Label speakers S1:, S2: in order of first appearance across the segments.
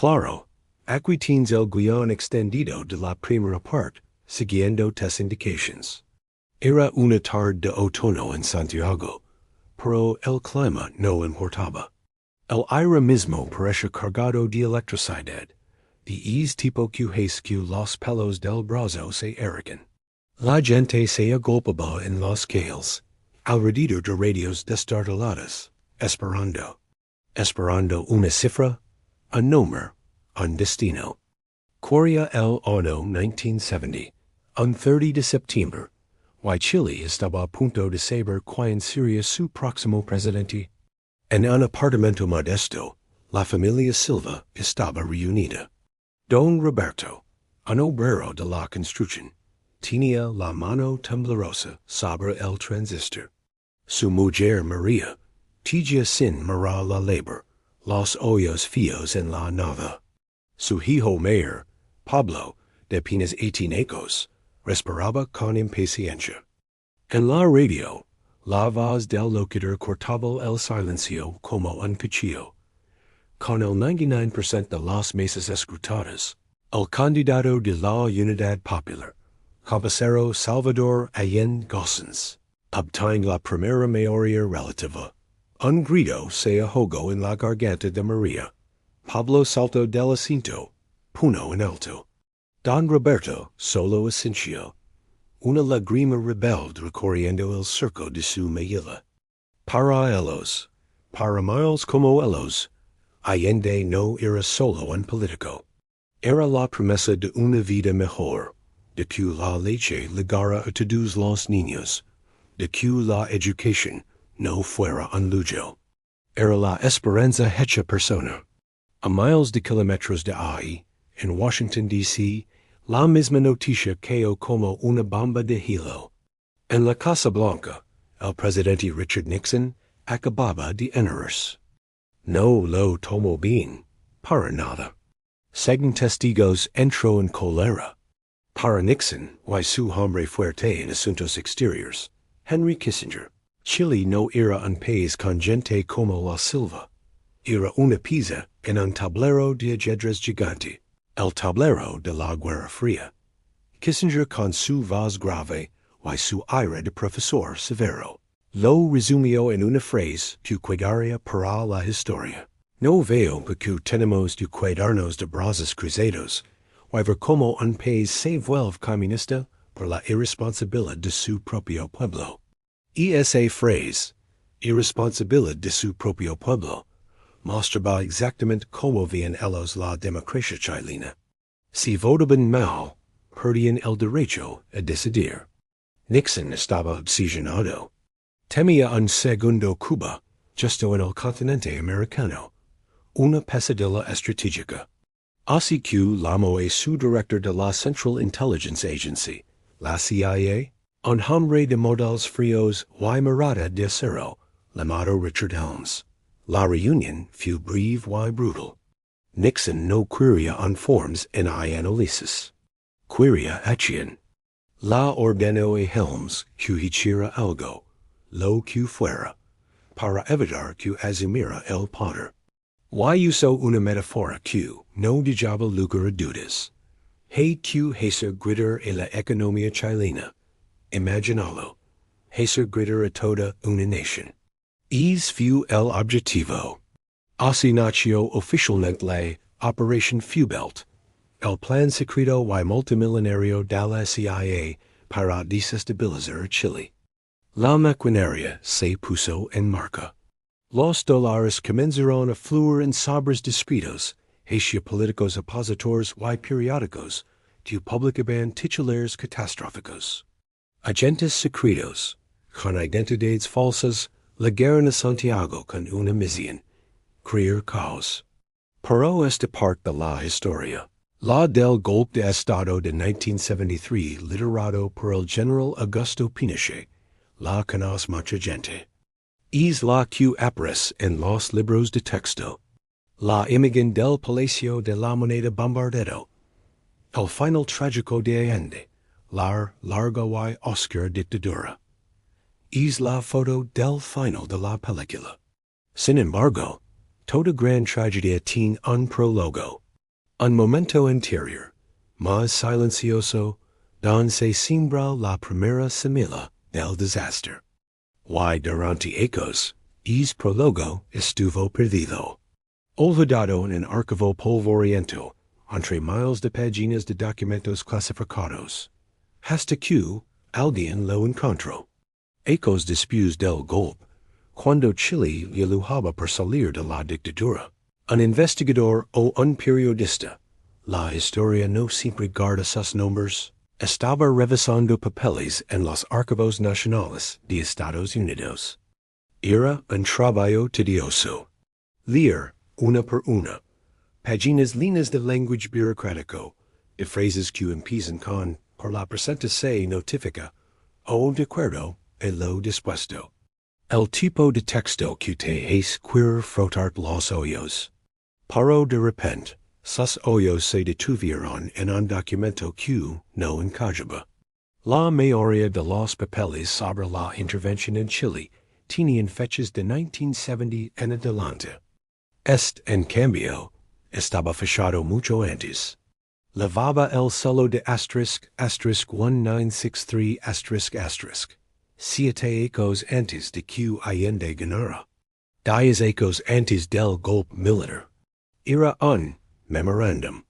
S1: Claro, aquí tienes el guión extendido de la primera parte, siguiendo tus indications. Era una tarde de otoño en Santiago, pero el clima no importaba. El aire mismo parecía cargado de electricidad, de ese tipo que hace que los pelos del brazo se erguen. La gente se agolpaba en las calles, alrededor de radios destartaladas, esperando una cifra, un número, un destino. Corría el año 1970, un 30 de septiembre, y Chile estaba a punto de saber quién sería su próximo presidente. En un apartamento modesto, la familia Silva estaba reunida. Don Roberto, un obrero de la construcción, tenía la mano temblorosa sobre el transistor. Su mujer María tejía sin mirar la labor, los hoyos feos en la nava. Su hijo mayor, Pablo, de apenas 18 años, respiraba con impaciencia. En la radio, la voz del locutor cortaba el silencio como un cuchillo. Con el 99% de las mesas escrutadas, el candidato de la Unidad Popular, compañero Salvador Allende Gossens, obtiene la primera mayoría relativa. Un grito se ahogó en la garganta de María. Pablo saltó del asiento, puño en alto. Don Roberto solo asintió. Una lágrima rebelde recorriendo el surco de su mejilla. Para ellos, para miles como ellos, Allende no era solo un político. Era la promesa de una vida mejor, de que la leche llegara a todos los niños, de que la educación no fuera un lujo. Era la esperanza hecha persona. A miles de kilómetros de ahí, en Washington, D.C., la misma noticia cayó como una bomba de hilo. En la Casa Blanca, el presidente Richard Nixon acababa de enterarse. No lo tomó bien, para nada. Según testigos, entró en cólera. Para Nixon, y su hombre fuerte en asuntos exteriores, Henry Kissinger, Chile no era un país con gente como la Silva. Era una pieza en un tablero de ajedrez gigante, el tablero de la Guerra Fría. Kissinger, con su voz grave y su aire de profesor severo, lo resumió en una frase que quedaría para la historia. No veo por qué tenemos de cuidarnos de brazos cruzados, y ver como un país se vuelve comunista por la irresponsabilidad de su propio pueblo. Y esa frase, irresponsabilidad de su propio pueblo, mostraba exactamente cómo veían ellos la democracia chilena. Si votaban mal, perdían el derecho a decidir. Nixon estaba obsesionado. Temía un segundo Cuba, justo en el continente americano, una pesadilla estratégica. Así que llamó a su director de la Central Intelligence Agency, la CIA, un hombre de modales fríos y mirada de acero, llamado Richard Helms. La reunión fue breve y brutal. Nixon no quería informes en análisis. Quería acción. La ordenó a Helms que hiciera algo, lo que fuera, para evitar que asumiera el poder. Y usó una metáfora que no dejaba lugar a dudas. Hay que hacer gritar en la economía chilena. Imagínalo. Hacer gritar a toda una nación. Ese fue el objetivo. Así nació oficialmente la Operación Fubelt, el plan secreto y multimillonario de la CIA para desestabilizar Chile. La maquinaria se puso en marcha. Los dólares comenzaron a fluir en sobres discretos hacia políticos opositores y periódicos que publicaban titulares catastróficos. Agentes secretos, con identidades falsas, llegaron a Santiago con una misión: crear caos. Pero esta parte de la historia, la del golpe de Estado de 1973 liderado por el general Augusto Pinochet, la conoce mucha gente. Es la que aparece en los libros de texto. La imagen del Palacio de la Moneda bombardeado. El final trágico de Allende, la larga y oscura dictadura. Es la foto del final de la película. Sin embargo, toda gran tragedia tiene un prólogo. Un momento anterior, más silencioso, donde se siembra la primera semilla del desastre. Y durante ecos, es prólogo estuvo perdido. Olvidado en un archivo polvoriento, entre miles de páginas de documentos clasificados. Hasta que alguien lo encontró. Ecos después del golpe, cuando Chile viajaba por salir de la dictadura. Un investigador o un periodista, la historia no siempre guarda sus nombres, estaba revisando papeles en los archivos nacionales de Estados Unidos. Era un trabajo tedioso. Leer, una por una, páginas líneas de lenguaje burocrático, de frases que empiezan con, por la presente se notifica, o de acuerdo, en lo dispuesto. El tipo de texto que te es querer frotar los oídos. Pero de repente, sus oídos se detuvieron en un documento que no encajaba. La mayoría de los papeles sobre la intervención en Chile tenían fechas de 1970 en adelante. En cambio, estaba fechado mucho antes. Levaba el solo de asterisk 1963 siete ecos antes de que Allende ganara. 10 ecos antes del golpe militar. Era un Memorándum,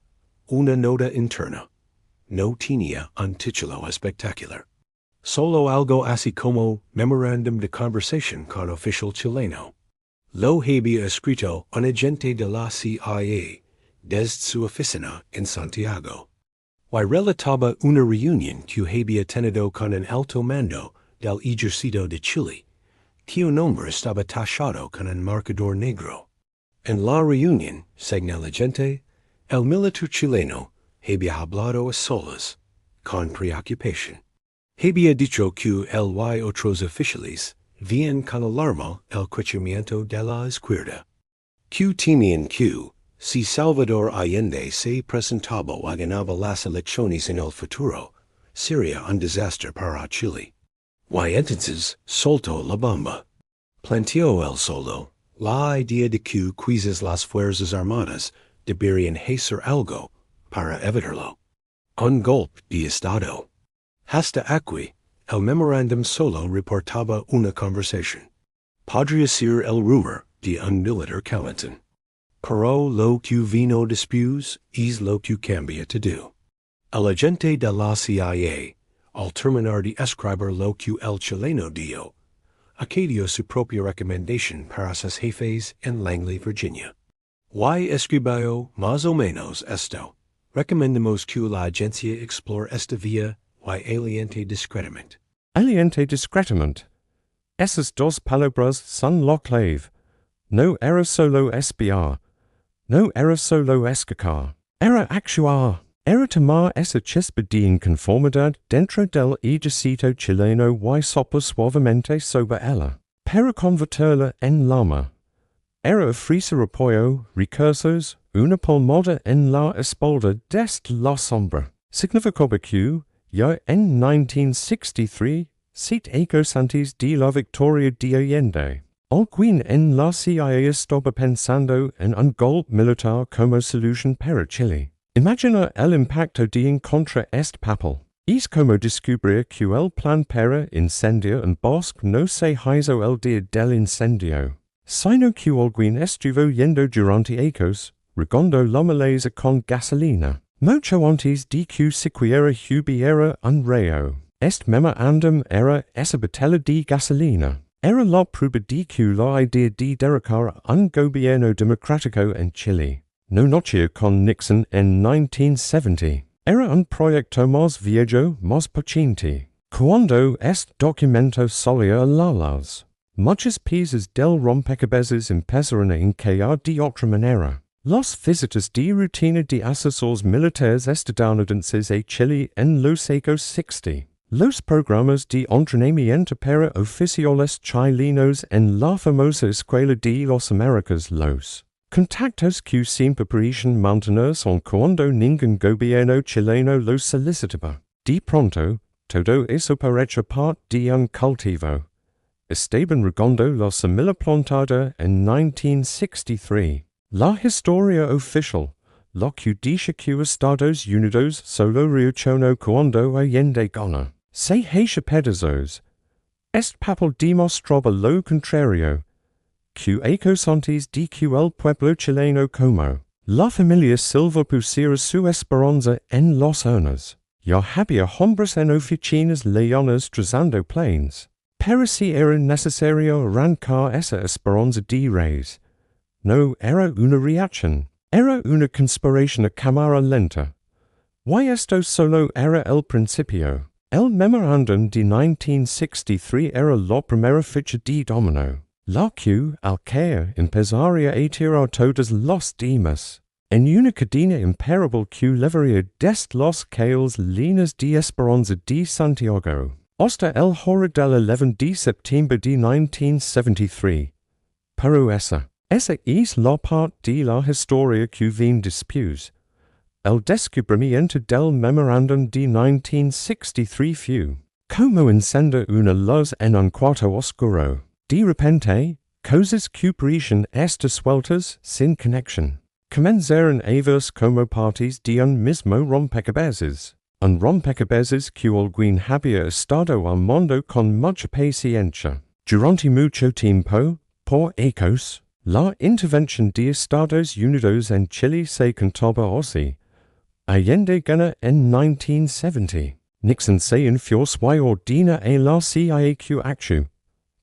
S1: una nota interna. No tenía un título espectacular. Solo algo así como Memorándum de conversación con oficial chileno. Lo había escrito un agente de la CIA desde su oficina en Santiago. Y relataba una reunión que había tenido con un alto mando del ejército de Chile, cuyo nombre estaba tachado con un marcador negro. En la reunión, según el agente, el militar chileno había hablado a solas, con preocupación. Había dicho que él y otros oficiales veían con alarma el crecimiento de la izquierda. Que temían que, si Salvador Allende se presentaba y ganaba las elecciones en el futuro, sería un desastre para Chile. Y entonces soltó la bomba. Planteó él solo la idea de que quizás las Fuerzas Armadas deberían hacer algo para evitarlo. Un golpe de Estado. Hasta aquí, el memorándum solo reportaba una conversación. Podría ser el rumor de un militar calentón. Pero lo que vino después es lo que cambia todo. El agente de la CIA, al terminar de escribir lo que el chileno dio, acadio su propia recomendación para sus jefes en Langley, Virginia. Y escribió más o menos esto. Recomendamos que la agencia explore esta vía y aliente discretamente.
S2: Aliente discretamente. Esas dos palabras son la clave. No era solo espiar. No era solo escacar. Era actuar. Era tomar esa chispa de inconformidad dentro del ejército chileno y soplar suavemente sobre ella. Para convertirla en lama. Era ofrecer apoyo, recursos, una palmada en la espalda desde la sombra. Significaba que, ya en 1963, 7 ecos antes de la victoria de Allende, alguien en la CIA estaba pensando en un golpe militar como solución para Chile. Imagina el impacto de en contra este papel. Es como descubrir que el plan para incendiar un bosque no se hizo el día del incendio, sino que alguien estuvo yendo durante ecos, regando la maleza con gasolina. Mucho antes de que siquiera hubiera un rayo. Este memorándum era esa botella de gasolina. Era la prueba de que la idea de derrocar un gobierno democrático en Chile no nació con Nixon en 1970. Era un proyecto más viejo, más paciente. Cuando este documento salió a la luz, muchas piezas del rompecabezas empezaron a encajar de otra manera. Los visitas de rutina de asesores militares estadounidenses a Chile en los años 60. Los programas de entrenamiento para oficiales chilenos en la famosa Escuela de las Américas. Los contactos que siempre parecían mantenerse cuando ningún gobierno chileno los solicitaba. De pronto, todo eso parecía parte de un cultivo. Estaban regando la semilla plantada en 1963. La historia oficial, la Judicia Q Estados Unidos solo reaccionó cuando Allende gana. Se hacia pedazos. Est papel demostraba lo contrario. Q ecosantes de Q el pueblo chileno como. La familia Silva pusiera su esperanza en los urnas. Ya había hombres en oficinas leonas trazando planes. Pero si era necesario arrancar esa esperanza de raíz. No era una reacción. Era una conspiración a cámara lenta. Y esto solo era el principio. El Memorándum de 1963 era la primera ficha de dominó. La Q alcaldía empezaría a tirar todas las demás. En una cadena imparable Q levaría desde los cales líneas de esperanza de Santiago. Hasta el hora del 11 de septiembre de 1973. Pero esa es la parte de la historia que viene después. El descubrimiento del Memorándum de 1963 fue como encender una luz en un cuarto oscuro. De repente, cosas que parecían estar sueltas sin conexión. Comenzaron a verse como partes de un mismo rompecabezas. Un rompecabezas que alguien había estado al mundo con mucha paciencia. Durante mucho tiempo, por ecos, la intervención de Estados Unidos en Chile se contaba así. Allende gana en 1970. Nixon se enfuerza y ordena a la CIA que actúe.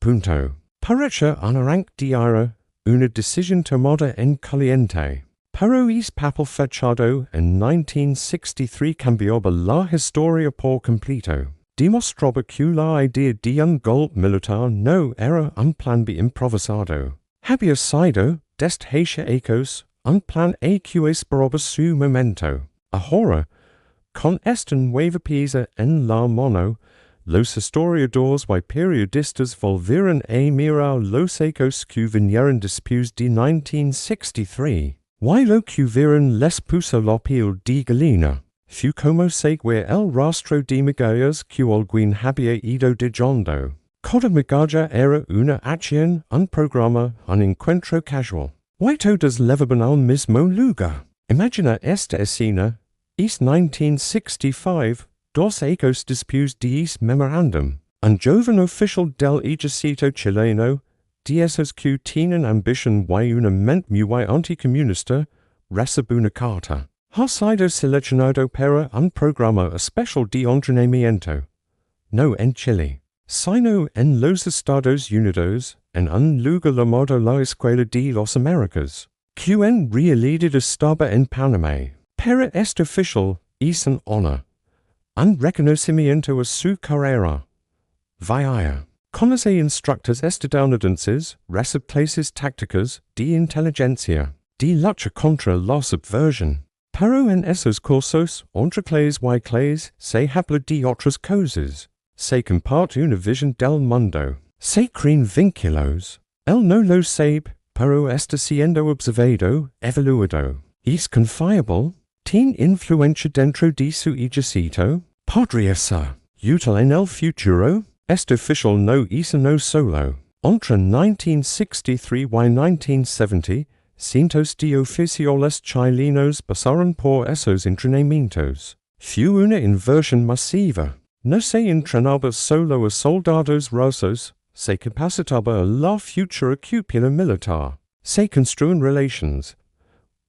S2: Punto. Parecha un arranque de ira, una decisión tomada en caliente. Pero es papel fechado en 1963 cambiaba la historia por completo. Demostraba que la idea de un golpe militar no era un plan B improvisado. Había sido, desde hacia ecos, un plan A que esperaba su momento. Ahora, con esta nueva pieza en la mano, los historiadores y periodistas volvieron a mirar los ecos que vinieron después de 1963. Y lo que vieron les puso la piel de gallina. Fue como seguir el rastro de migallas que alguien había ido dejando. Cada migalla era una acción, un programa, un encuentro casual. Y todas levaban al mismo lugar. Imagina esta escena. Es 1965, dos ecos después de es Memorándum. Un joven oficial del ejército chileno, de esos que tienen ambición y una mente muy anticomunista, recibe una carta. Ha sido seleccionado para un programa especial de entrenamiento. No en Chile, sino en los Estados Unidos, en un lugar llamado la Escuela de las Américas, que en realidad estaba en Panamá. Pero este oficial es un honor, un reconocimiento a su carrera. Vaya, con los instructores estadounidenses recibe clases tácticas de inteligencia, de lucha contra la subversión. Pero en esos cursos, entre clases y clases, se habla de otras cosas. Se comparte una visión del mundo. Se crean vínculos. Él no lo sabe, pero está siendo observado, evaluado. Es confiable. Tiene influencia dentro de su ejército. Podría ser útil en el futuro. Este oficial no hizo no solo. Entre 1963 y 1970, cientos de oficiales chilenos pasaron por esos entrenamientos. Fue una inversión masiva. No se entrenaba solo a soldados rusos, se capacitaba a la futura cúpula militar. Se construyen relations.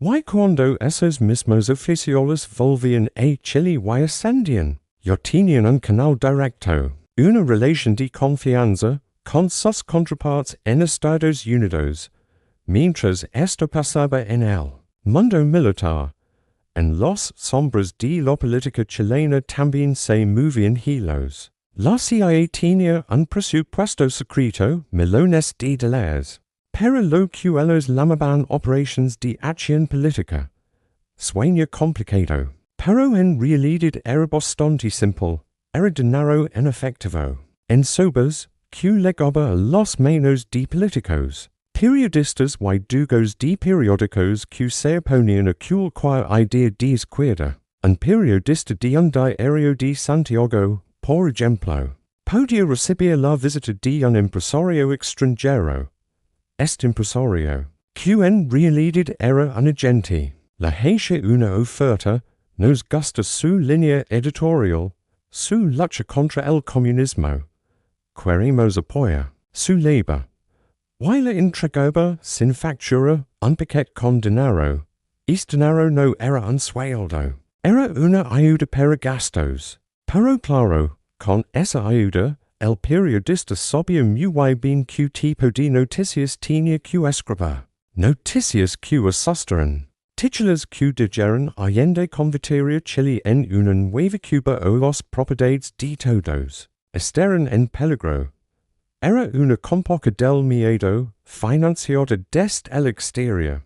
S2: Y cuando esos mismos oficiales volvían a Chile y ascendían, ya tenían un canal directo, una relación de confianza con sus contraparts en Estados Unidos. Mientras esto pasaba en el mundo militar, en las sombras de la política chilena también se movían hilos. La CIA tenía un presupuesto secreto, millones de dólares. Pero lo que ellos llamaban operaciones de acción política. Sueño complicado, pero en realidad era bastante simple. Era dinero en efectivo. En sobas, que legaba a los manos de políticos. Periodistas y dugos de periódicos que se oponían a cualquier idea de izquierda. Un periodista de un diario de Santiago, por ejemplo, podía recibir la visita de un empresario extranjero. Este empresario, que en realidad era un agente, La hace una oferta, nos gusta su línea editorial, su lucha contra el comunismo. Queremos apoyar su labor. Y la entregaba sin factura, un paquete con dinero. Este dinero no era un sueldo. Era una ayuda para gastos. Pero claro, con esa ayuda, el periodista sabía muy bien qué tipo de noticias tenía que escribir. Noticias que asustaran. Titulares que dijeron Allende convertiría Chile en una nueva Cuba o las propiedades de todos. Estaban en peligro. Era una compoca del miedo, financiada desde el exterior.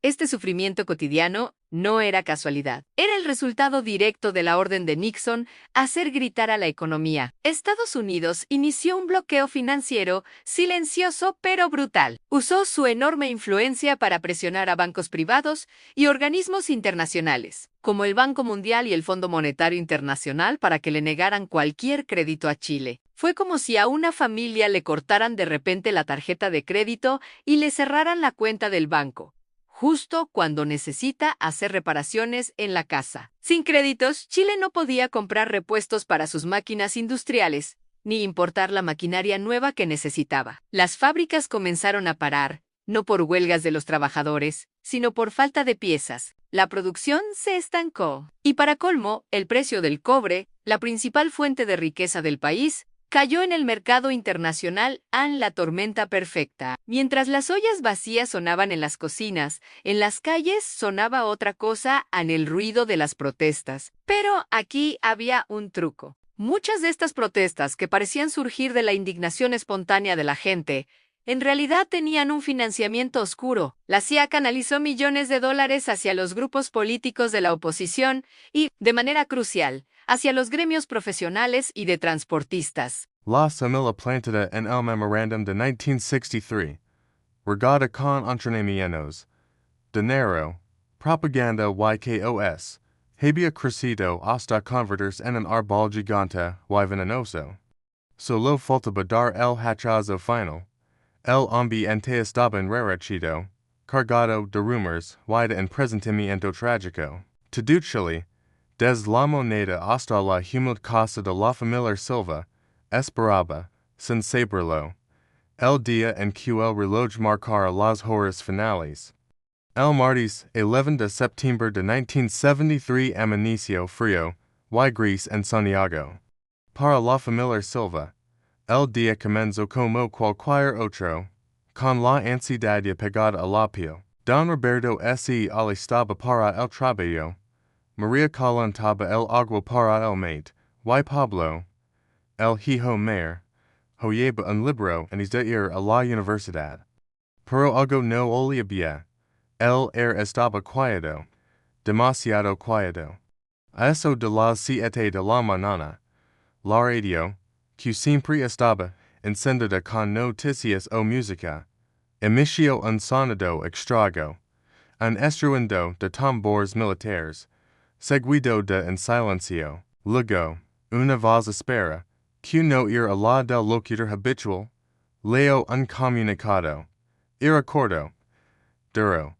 S3: Este sufrimiento cotidiano no era casualidad. Era el resultado directo de la orden de Nixon hacer gritar a la economía. Estados Unidos inició un bloqueo financiero silencioso pero brutal. Usó su enorme influencia para presionar a bancos privados y organismos internacionales, como el Banco Mundial y el Fondo Monetario Internacional, para que le negaran cualquier crédito a Chile. Fue como si a una familia le cortaran de repente la tarjeta de crédito y le cerraran la cuenta del banco, justo cuando necesita hacer reparaciones en la casa. Sin créditos, Chile no podía comprar repuestos para sus máquinas industriales, ni importar la maquinaria nueva que necesitaba. Las fábricas comenzaron a parar, no por huelgas de los trabajadores, sino por falta de piezas. La producción se estancó. Y para colmo, el precio del cobre, la principal fuente de riqueza del país, cayó en el mercado internacional en la tormenta perfecta. Mientras las ollas vacías sonaban en las cocinas, en las calles sonaba otra cosa en el ruido de las protestas. Pero aquí había un truco. Muchas de estas protestas, que parecían surgir de la indignación espontánea de la gente, en realidad tenían un financiamiento oscuro. La CIA canalizó millones de dólares hacia los grupos políticos de la oposición y, de manera crucial, hacia los gremios profesionales y de transportistas.
S4: La Samila Plantada en el Memorandum de 1963, regada con entrenamientos, dinero, propaganda YKOS, había crecido hasta convertirse en un árbol gigante y venenoso. Solo faltaba dar el hachazo final. El ambiente estaba enrarecido, cargado de rumores y de un presentimiento trágico. Todo Chile, desde la moneda hasta la humilde casa de la familia Silva, esperaba, sin saberlo, el día en que el reloj marcara las horas finales. El martes 11 de septiembre de 1973 amaneció frío y gris en Santiago. Para la familia Silva, el día comenzó como cualquier otro, con la ansiedad pegada a la piel. Don Roberto se alistaba para el trabajo, María calentaba el agua para el mate, y Pablo, el hijo mayor, hoyaba un libro antes de ir a la universidad. Pero algo no olía bien. El estaba quieto, demasiado quieto. A eso de las 7 de la mañana, la radio, que siempre estaba encendida con noticias o música, emitió un sonido extraño, un estruendo de tambores militares, seguido de un silencio. Luego, una voz espera, que no era la del locutor habitual, leo un comunicado. Era corto, duro.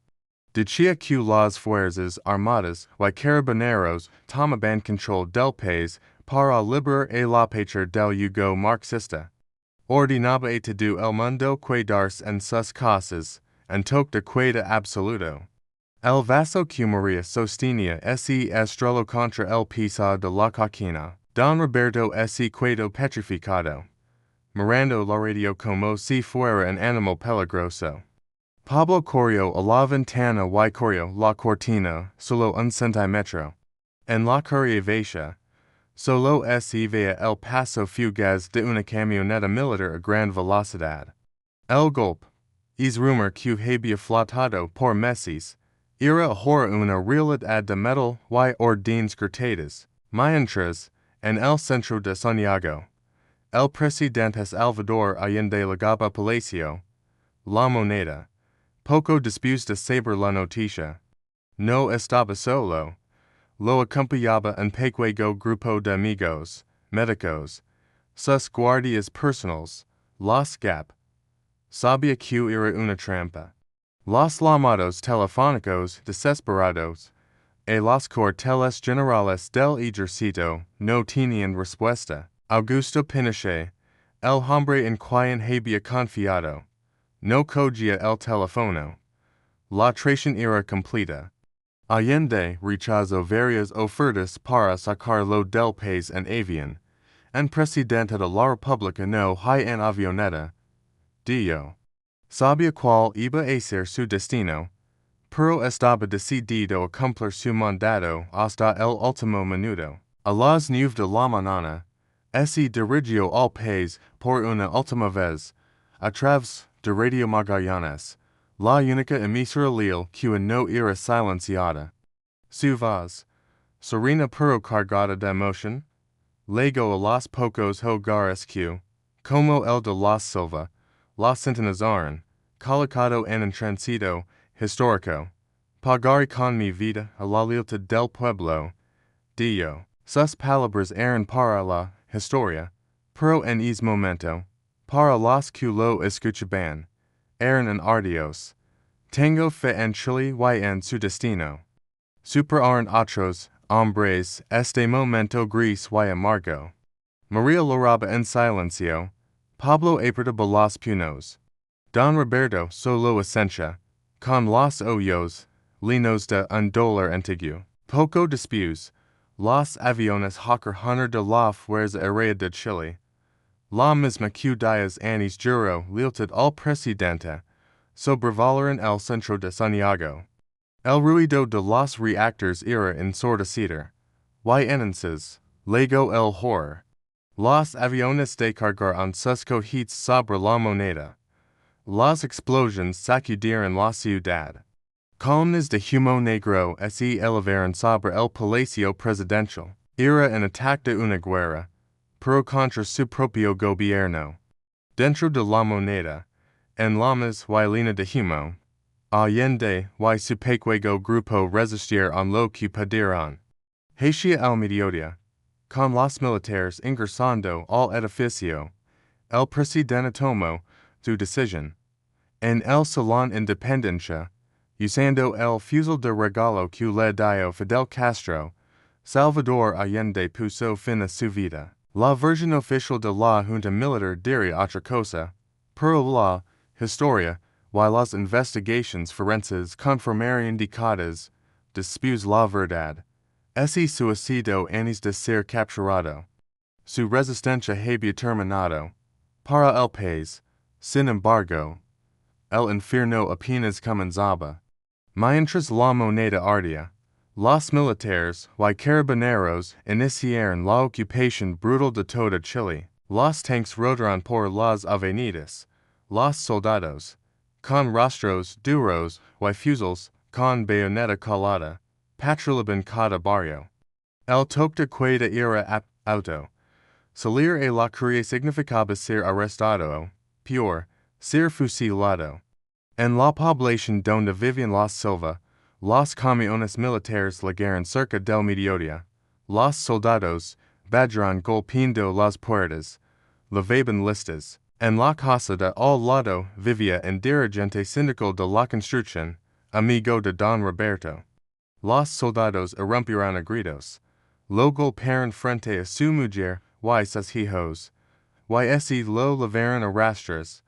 S4: Decía que las fuerzas armadas y carabineros tomaban control del país para liberar a la patria del yugo marxista. Ordenaba a todo el mundo quedarse en sus casas, en toque de queda absoluto. El vaso que María sostenía se estrelló contra el piso de la cocina. Don Roberto se quedó petrificado, mirando la radio como si fuera un animal peligroso. Pablo corrió a la ventana y corrió la cortina solo un centímetro. En la curvatura, solo se veía el paso fugaz de una camioneta militar a gran velocidad. El golpe, es rumor que había flotado por meses, era ahora una realidad de metal y órdenes cortadas. Mientras, en el centro de Santiago, el presidente Salvador Allende llegaba Palacio, la moneda, poco después de saber la noticia. No estaba solo. Lo acompañaba un pequeño grupo de amigos, médicos, sus guardias personales, los GAP. Sabía que era una trampa. Los llamados telefónicos desesperados, a los cuarteles generales del ejército no tenían respuesta. Augusto Pinochet, el hombre en quien había confiado, no cogía el teléfono. La traición era completa. Allende rechazó varias ofertas para sacarlo del país en avión. El presidente de la República no hay en avioneta. Dio. Sabía cuál iba a ser su destino, pero estaba decidido a cumplir su mandato hasta el último minuto. A las 9 de la mañana, se dirigió al país por una última vez, a través de Radio Magallanes, la única emisora leal que no era silenciada. Su voz, serena pero cargada de emoción, llegó a los pocos hogares que, como el de los Silva, la sintonizaron, colocado en un tránsito histórico. Pagaré con mi vida a la lealtad del pueblo. Dio. Sus palabras eran para la historia, pero en ese momento, para los que lo escuchaban, eran un adiós. Tengo fe en Chile y en su destino. Superaron otros hombres este momento gris y amargo. María lloraba en silencio. Pablo apretaba los puños. Don Roberto solo asentía, con los ojos llenos de un dolor antiguo. Poco después, los aviones Hawker Hunter de la Fuerza Aérea de Chile, La misma que dias annis juro lealtad al presidente, sobrevaloran el centro de Santiago. El ruido de los reactors era ensordecido. Y entonces, llegó el horror. Los aviones de cargar en sus cohetes sobre la moneda. Las explosions sacudieron la ciudad. Columnas de humo negro se elevaron sobre el palacio presidencial. Era un ataque de una guerra, pero contra su propio gobierno. Dentro de la moneda, en lamas y línea de humo, Allende y su pequeño grupo resistir en lo que pudieron. Hacia el mediodía, con los militares ingresando al edificio, el presidente tomó su decisión. En el Salón Independencia, usando el fusil de regalo que le dio Fidel Castro, Salvador Allende puso fin a su vida. La versión oficial de la Junta Militar diría otra cosa, pero la historia y las investigaciones forenses confirmaron indicadas después la verdad. Ese suicidio antes de ser capturado. Su resistencia había terminado. Para el país, sin embargo, el infierno apenas comenzaba. Mientras la moneda ardía, los militares y carabineros iniciaron la ocupación brutal de toda Chile. Los tanques rodaron por las avenidas. Los soldados, con rostros duros y fusiles con bayoneta calada, patrullaban cada barrio. El toque de queda era auto. Salir a la calle significaba ser arrestado, peor, ser fusilado. En la población donde vivían los Silva, los camiones militares llegaron cerca del mediodía. Los soldados, badron golpeando las puertas, levaban listas. En la casa de al lado vivía un dirigente sindical de la construcción, amigo de Don Roberto. Los soldados irrumpieron a gritos. Lo golpearon frente a su mujer y sus hijos. Y ese lo llevaron a rastras,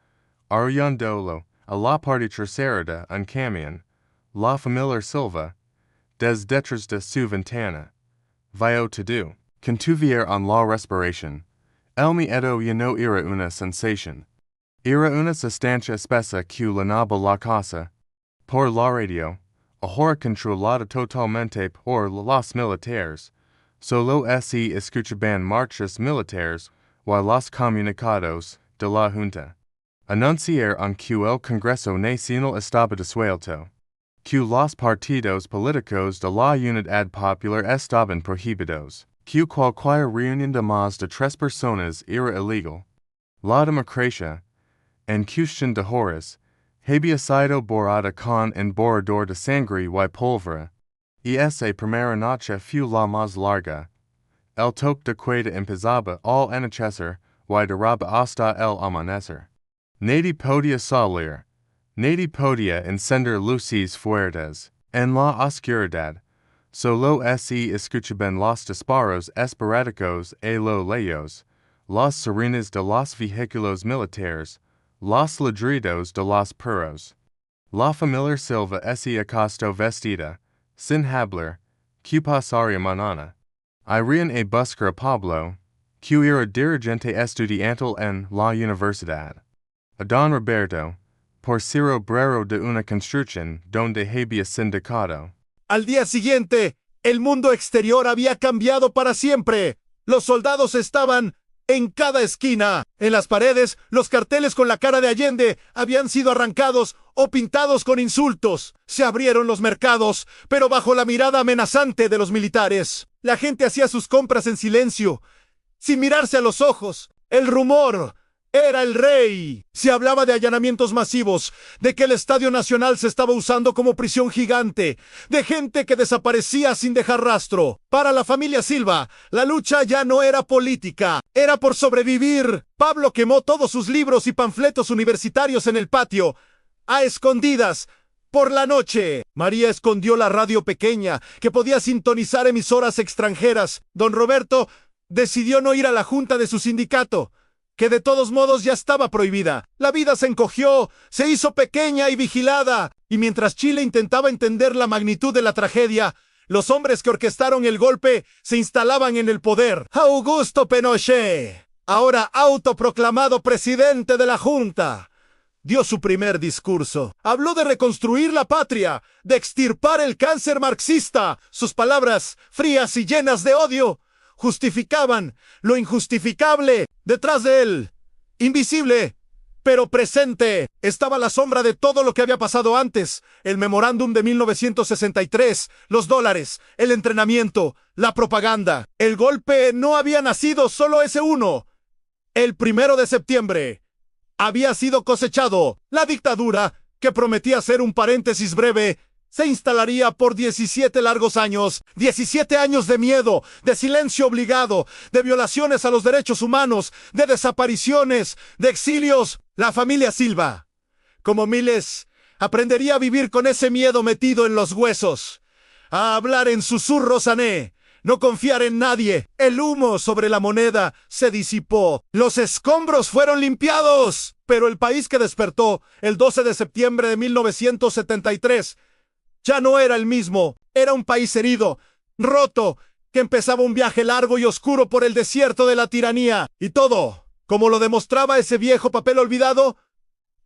S4: arrollándolo a la parte trasera de un camión. La familia Silva, des detrás de su ventana, vio todo. Contuvier en la respiración. El miedo ya no era una sensación. Era una sustancia espesa que llenaba la casa. Por la radio, ahora controlada totalmente por los militares, solo se escuchaban marchas militares y los comunicados de la Junta. Anunciaron que el Congreso Nacional estaba disuelto, que los partidos políticos de la Unidad Popular estaban prohibidos, que cualquier reunión de más de 3 personas era ilegal. La democracia, en cuestión de horas, había sido borrada con un borrador de sangre y pólvora, y esa primera noche fue la más larga. El toque de queda empezaba al anochecer y duraba hasta el amanecer. Nadie podía salir, nadie podía encender luces fuertes. En la oscuridad, solo se escuchaban los disparos esporádicos a lo lejos, las sirenas de los vehículos militares, los ladridos de los perros. La familia Silva se acostó vestida, sin hablar, que pasaría mañana. Irían a buscar a Pablo, que era dirigente estudiantil en la universidad. A Don Roberto, por ser obrero de una construcción donde había sindicato.
S5: Al día siguiente, el mundo exterior había cambiado para siempre. Los soldados estaban en cada esquina. En las paredes, los carteles con la cara de Allende habían sido arrancados o pintados con insultos. Se abrieron los mercados, pero bajo la mirada amenazante de los militares. La gente hacía sus compras en silencio, sin mirarse a los ojos. El rumor era el rey. Se hablaba de allanamientos masivos, de que el Estadio Nacional se estaba usando como prisión gigante, de gente que desaparecía sin dejar rastro. Para la familia Silva, la lucha ya no era política, era por sobrevivir. Pablo quemó todos sus libros y panfletos universitarios en el patio, a escondidas, por la noche. María escondió la radio pequeña, que podía sintonizar emisoras extranjeras. Don Roberto decidió no ir a la junta de su sindicato, que de todos modos ya estaba prohibida. La vida se encogió, se hizo pequeña y vigilada, y mientras Chile intentaba entender la magnitud de la tragedia, los hombres que orquestaron el golpe se instalaban en el poder. Augusto Pinochet, ahora autoproclamado presidente de la Junta, dio su primer discurso. Habló de reconstruir la patria, de extirpar el cáncer marxista. Sus palabras, frías y llenas de odio, justificaban lo injustificable. Detrás de él, invisible, pero presente, estaba la sombra de todo lo que había pasado antes. El Memorándum de 1963, los dólares, el entrenamiento, la propaganda. El golpe no había nacido solo ese uno. El 1 de septiembre había sido cosechado. La dictadura, que prometía ser un paréntesis breve, se instalaría por 17 largos años. 17 años de miedo, de silencio obligado, de violaciones a los derechos humanos, de desapariciones, de exilios. La familia Silva, como miles, aprendería a vivir con ese miedo metido en los huesos, a hablar en susurros ané, no confiar en nadie. El humo sobre la moneda se disipó. Los escombros fueron limpiados. Pero el país que despertó el 12 de septiembre de 1973 ya no era el mismo. Era un país herido, roto, que empezaba un viaje largo y oscuro por el desierto de la tiranía. Y todo, como lo demostraba ese viejo papel olvidado,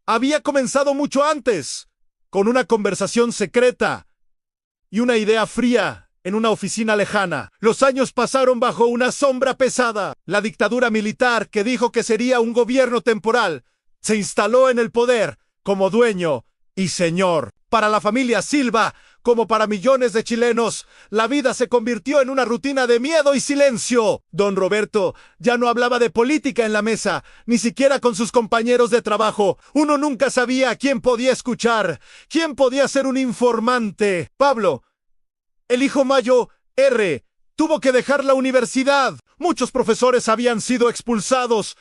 S5: había comenzado mucho antes, con una conversación secreta y una idea fría en una oficina lejana. Los años pasaron bajo una sombra pesada. La dictadura militar, que dijo que sería un gobierno temporal, se instaló en el poder como dueño y señor. Para la familia Silva, como para millones de chilenos, la vida se convirtió en una rutina de miedo y silencio. Don Roberto ya no hablaba de política en la mesa, ni siquiera con sus compañeros de trabajo. Uno nunca sabía a quién podía escuchar, quién podía ser un informante. Pablo, el hijo Mayo R., tuvo que dejar la universidad. Muchos profesores habían sido expulsados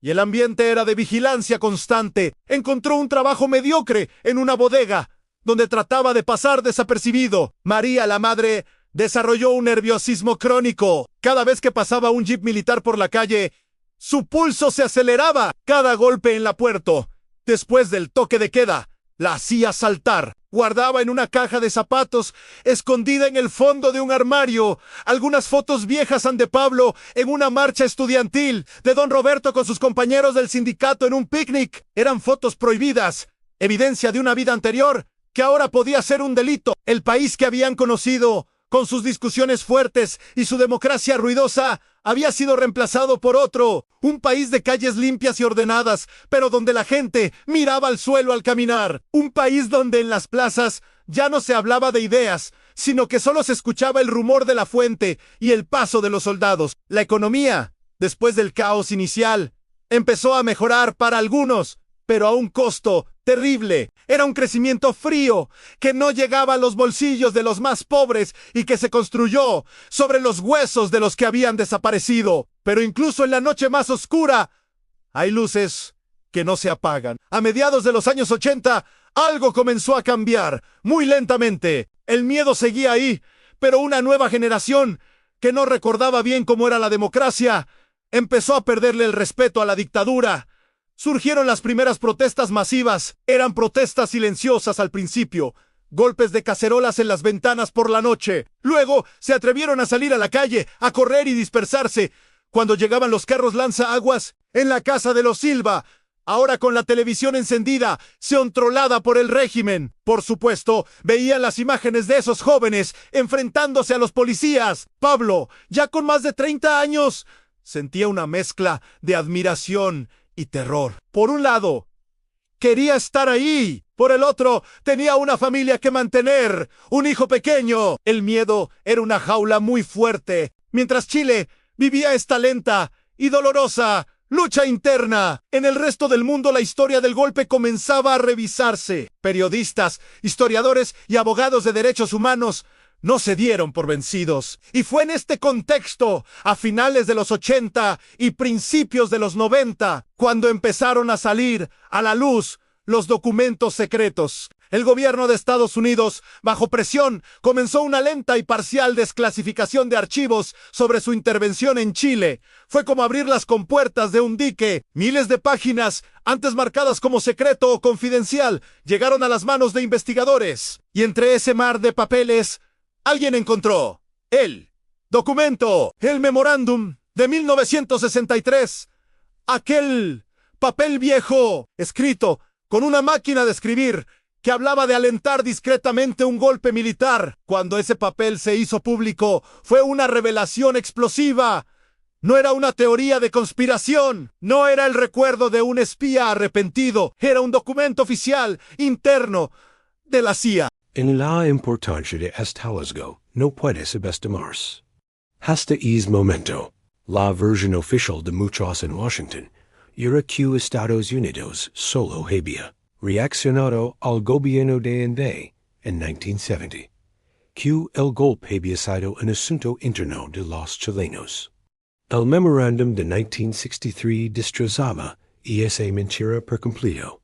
S5: y el ambiente era de vigilancia constante. Encontró un trabajo mediocre en una bodega, donde trataba de pasar desapercibido. María, la madre, desarrolló un nerviosismo crónico. Cada vez que pasaba un jeep militar por la calle, su pulso se aceleraba. Cada golpe en la puerta, después del toque de queda, la hacía saltar. Guardaba en una caja de zapatos, escondida en el fondo de un armario, algunas fotos viejas de Pablo en una marcha estudiantil, de don Roberto con sus compañeros del sindicato en un picnic. Eran fotos prohibidas, evidencia de una vida anterior, que ahora podía ser un delito. El país que habían conocido, con sus discusiones fuertes y su democracia ruidosa, había sido reemplazado por otro. Un país de calles limpias y ordenadas, pero donde la gente miraba al suelo al caminar. Un país donde en las plazas ya no se hablaba de ideas, sino que solo se escuchaba el rumor de la fuente y el paso de los soldados. La economía, después del caos inicial, empezó a mejorar para algunos, pero a un costo terrible. Era un crecimiento frío que no llegaba a los bolsillos de los más pobres y que se construyó sobre los huesos de los que habían desaparecido. Pero incluso en la noche más oscura hay luces que no se apagan. A mediados de los años 80, algo comenzó a cambiar, muy lentamente. El miedo seguía ahí, pero una nueva generación que no recordaba bien cómo era la democracia empezó a perderle el respeto a la dictadura. Surgieron las primeras protestas masivas. Eran protestas silenciosas al principio, golpes de cacerolas en las ventanas por la noche. Luego se atrevieron a salir a la calle, a correr y dispersarse. Cuando llegaban los carros lanzaaguas en la casa de los Silva, ahora con la televisión encendida, controlada por el régimen. Por supuesto, veían las imágenes de esos jóvenes enfrentándose a los policías. Pablo, ya con más de 30 años, sentía una mezcla de admiración y terror. Por un lado, quería estar ahí. Por el otro, tenía una familia que mantener, un hijo pequeño. El miedo era una jaula muy fuerte, mientras Chile vivía esta lenta y dolorosa lucha interna. En el resto del mundo, la historia del golpe comenzaba a revisarse. Periodistas, historiadores y abogados de derechos humanos no se dieron por vencidos. Y fue en este contexto, a finales de los 80 y principios de los 90, cuando empezaron a salir a la luz los documentos secretos. El gobierno de Estados Unidos, bajo presión, comenzó una lenta y parcial desclasificación de archivos sobre su intervención en Chile. Fue como abrir las compuertas de un dique. Miles de páginas, antes marcadas como secreto o confidencial, llegaron a las manos de investigadores. Y entre ese mar de papeles, alguien encontró el documento, el Memorándum de 1963, aquel papel viejo, escrito con una máquina de escribir, que hablaba de alentar discretamente un golpe militar. Cuando ese papel se hizo público, fue una revelación explosiva. No era una teoría de conspiración, no era el recuerdo de un espía arrepentido, era un documento oficial, interno, de la CIA.
S1: En la importancia de Hallazgo no puede subestimarse. Hasta ese momento, la versión oficial de muchos en Washington era que Estados Unidos solo había reaccionado al gobierno de Allende en 1970, que el golpe había sido un asunto interno de los chilenos. El Memorándum de 1963 destrozaba esa mentira por completo.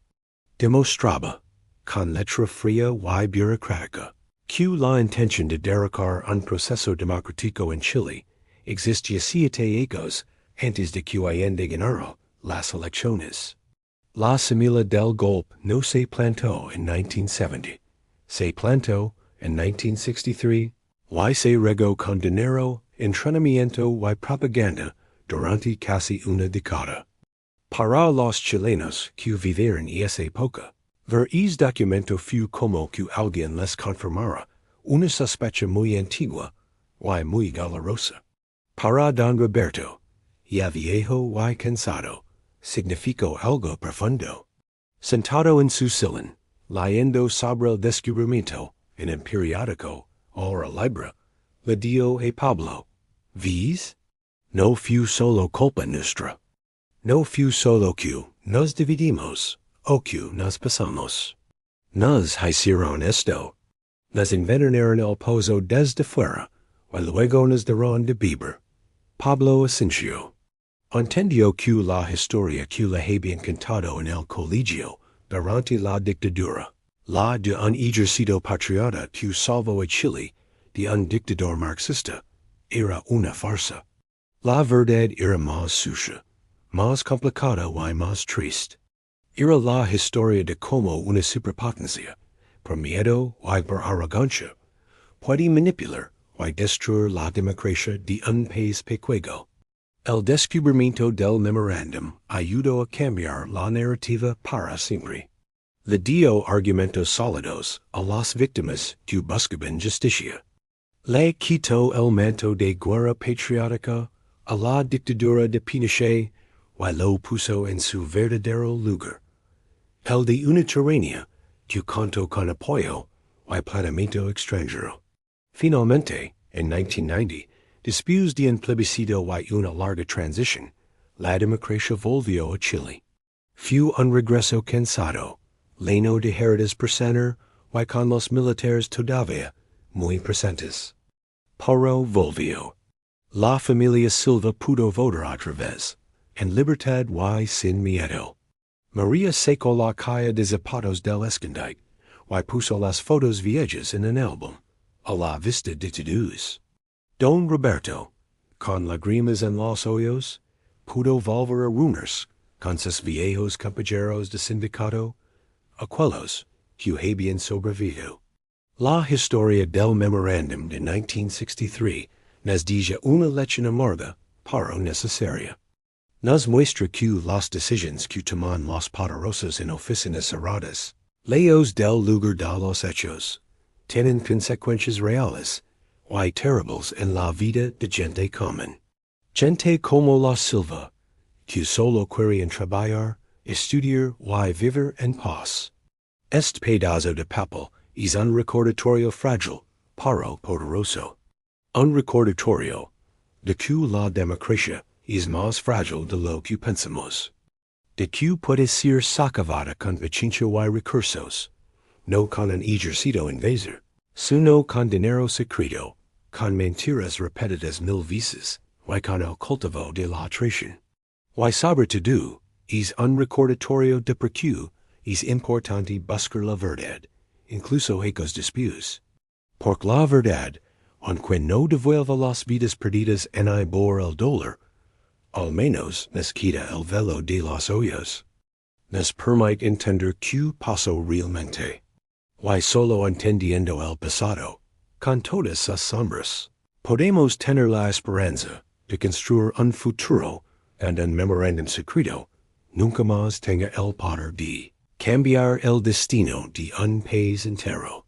S1: Demostraba, con letra fría y burocrática, que la intención de derrocar un proceso democrático en Chile existía 7 años antes de que Allende ganara las elecciones. La semilla del golpe no se plantó en 1970, se plantó en 1963 y se regó con dinero, entrenamiento y propaganda durante casi una década. Para los chilenos que vivieron en esa época, ver ese documento fue como que alguien les confirmara una sospecha muy antigua y muy dolorosa. Para don Roberto, ya viejo y cansado, significó algo profundo. Sentado en su sillón, leyendo sobre el descubrimiento en un periódico o libro, le dio a Pablo, ¿ves? No fue solo culpa nuestra. No fue solo que nos dividimos o que nos pasamos. Nos hicieron esto. Nos envenenaron el pozo desde fuera y luego nos dieron de beber. Pablo Asensio entendió que la historia que le habían contado en el colegio durante la dictadura, la de un ejército patriota que salvó a Chile de un dictador marxista, era una farsa. La verdad era más sucia, más complicada y más triste. Era la historia de cómo una superpotencia, por miedo y por arrogancia, puede manipular y destruir la democracia de un país pequeño. El descubrimiento del memorándum ayudó a cambiar la narrativa para siempre. Le dio argumentos sólidos a las víctimas que buscaban justicia. Le quitó el manto de guerra patriótica a la dictadura de Pinochet y lo puso en su verdadero lugar, el de una tiranía que contó con apoyo y planeamiento extranjero. Finalmente, en 1990, después de un plebiscito y una larga transición, la democracia volvió a Chile. Fue un regreso cansado, lleno de heridas por sanar y con los militares todavía muy presentes. Pero volvió. La familia Silva pudo votar otra vez, en libertad y sin miedo. María secó la calle de zapatos del escondite y puso las fotos viejas en un álbum, a la vista de todos. Don Roberto, con lágrimas en los ojos, pudo volver a reunirse con sus viejos compañeros de sindicato, aquellos que habían sobrevivido. La historia del Memorándum de 1963 nos deja una lección amarga, pero necesaria. Nos muestra que las decisiones que toman los poderosos en oficinas cerradas, lejos del lugar de los hechos, tienen consecuencias reales y terribles en la vida de gente común. Gente como la Silva, que solo quieren trabajar, estudiar y vivir en paz. Este pedazo de papel es un recordatorio frágil, pero poderoso. Un recordatorio de que la democracia es más frágil de lo que pensamos. De que puede ser sacavada con paciencia y recursos, no con un ejército invasor, sino con dinero secreto, con mentiras repetidas 1000 veces, y con el cultivo de la traición. Y sobre todo, es un recordatorio de por qué es importante buscar la verdad, incluso ecos después. Porque la verdad, aunque no devuelva las vidas perdidas en y por el dólar, al menos nos quita el velo de los ojos. Nos permite entender qué pasó realmente. Y solo entendiendo el pasado, con todas sus sombras, podemos tener la esperanza de construir un futuro and un memorandum secreto, nunca más tenga el poder de cambiar el destino de un país entero.